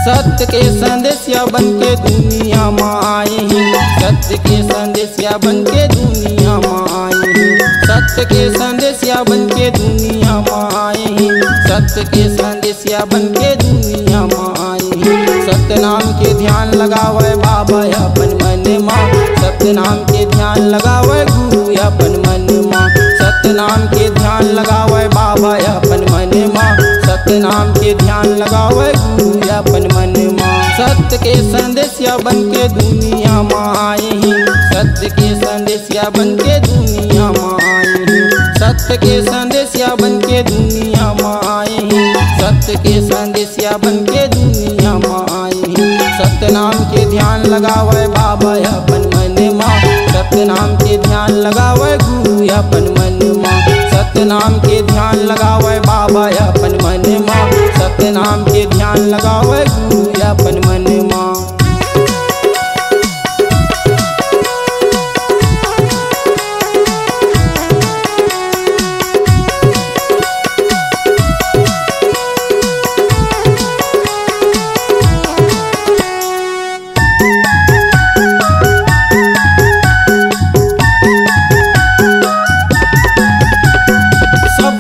सत्य के संदेशिया बन के दुनिया में आए हैं। सत्य के संदेशिया बन के दुनिया में आए हैं। सत्य के संदेशिया बन के दुनिया में आए हैं। सत्य के संदेशिया बन के दुनिया में आए हैं। सत्य नाम के ध्यान लगावे बाबा अपन मन में। सत्य नाम के ध्यान लगावे गुरु अपन मन में। सत्य नाम के ध्यान लगावे बाबा अपन मन में। सत्य नाम के ध्यान लगावे गुरु अपन मन में। सत्य के संदेशिया बन के दुनिया में आए हैं। सत्य के संदेशिया बन के दुनिया में आए हैं। सत्य के संदेशिया बन के दुनिया में आए हैं। सत्य के संदेशिया बन के दुनिया में आए हैं। सत्य नाम के ध्यान लगावे बाबा अपन मन में। सत्य नाम के ध्यान लगावे गुरु अपन मन में। सत्य नाम के ध्यान लगावे बाबा अपन मन में। सत्य नाम के ध्यान लगावे गुरु अपन मन में।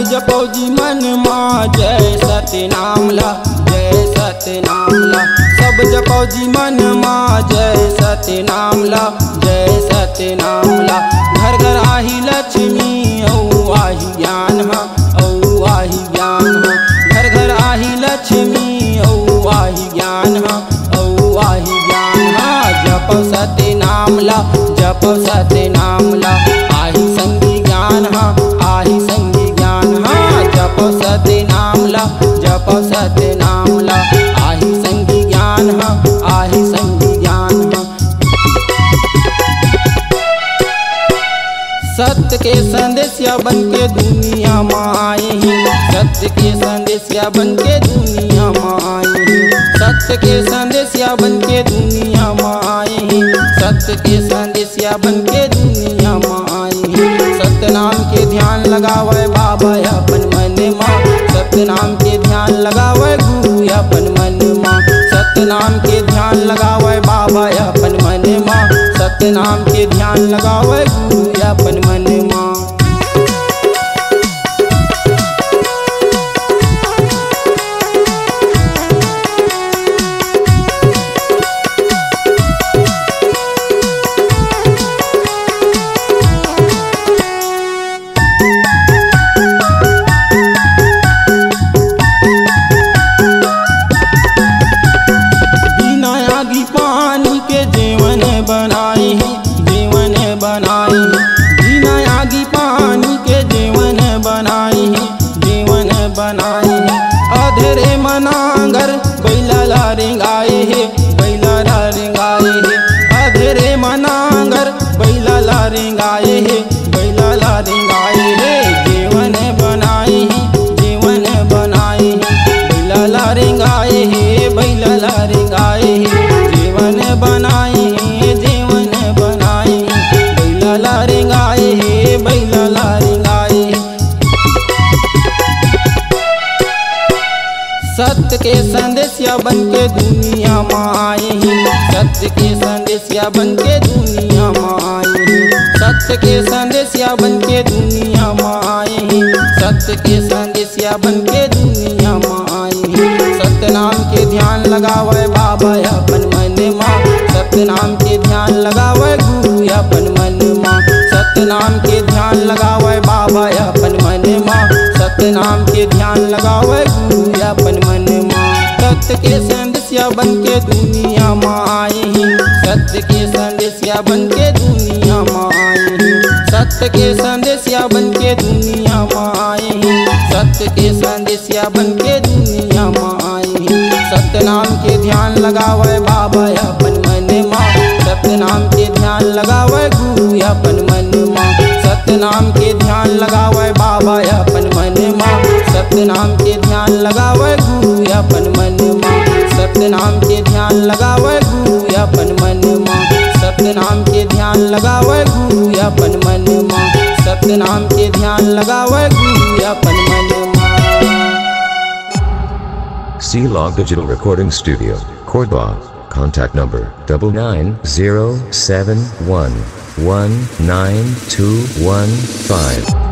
जपो जी मन माँ जय सत्य नाम ला, जय सत्य नाम ला। सब जपो जी मन माँ जय सत्य नाम ला, जय सत्य नाम ला। घर घर आही लक्ष्मी औ आही ज्ञान हा, औ आही ज्ञान हा। घर घर आही लक्ष्मी औ आही ज्ञान हा, औ आही ज्ञान हा। जपो सत्य नाम ला, जपो सत्य नाम ला। आही संगी ज्ञान हा, आही संगी जपो सत्य नाम ला, जपो सत्य नाम ला। आही संगी ज्ञान हा, आही संगी ज्ञान हा। सत्य के संदेशिया बन के दुनिया में आए हैं। सत्य के संदेशिया बन के दुनिया में आए हैं। सत्य के संदेशिया बन के दुनिया में आए हैं। सत्य के संदेशिया बन के दुनिया में आए हैं। सत्य नाम के ध्यान लगावे बाबा अपन मन में। सत्य नाम के ध्यान लगावे गुरु अपन मन में। सत्य नाम के ध्यान लगावे बाबा अपन मन में। सत्य नाम के ध्यान लगावे गुरु अपन मन में। पानी के जीवन बनाए हैं, जीवन बनाए हैं। बिना आगी पानी के जीवन बनाए हैं, जीवन बनाए हैं। अधेरे मनांगर बैला ला रेंगाए है, बैला ला रेंगाए है। अधेरे मनांगर बैला ला रेंगाए है, बैला ला रेंगाए है। जीवन बनाए हैं, जीवन बनाए हैं। बैला ला रेंगाए है, बैला ला रेंगाए है। जीवन बनाए हैं, जीवन बनाए हैं। बैला ला रेंगाए है, बैला ला रेंगाए है। सत्य के संदेशिया बन के दुनिया में आए हैं। सत्य के संदेशिया बन के दुनिया में आए हैं। सत्य के संदेशिया बन के दुनिया में आए हैं। सत्य के संदेशिया बन के दुनिया में आए हैं। सत्य नाम के ध्यान लगावे बाबा अपन मन में। सत्य नाम के ध्यान लगावे गुरु अपन मन में। सत्य नाम के ध्यान लगावे बाबा अपन मन में। सत्य नाम के ध्यान लगावे गुरु अपन मन में। सत्य के संदेशिया बन के दुनिया में आए हैं। सत्य के संदेशिया बन के दुनिया में आए हैं। सत्य के संदेशिया बन के दुनिया में आए हैं। सत्य के संदेशिया बन के दुनिया में आए हैं। सत्य नाम के ध्यान लगावे बाबा अपन मन में। सत्य नाम के ध्यान लगावे गुरु अपन मन में। सत्य नाम के ध्यान लगावे बाबा अपन मन में। सत्य नाम के ध्यान लगावे गुरु अपन मन में। सत्य नाम के ध्यान लगावे गुरु अपन मन में। सत्य नाम के ध्यान लगावे गुरु अपन मन में। सत्य नाम के ध्यान लगावे गुरु अपन मन में। C-Log Digital Recording Studio, Cordoba. Contact number 99071192115.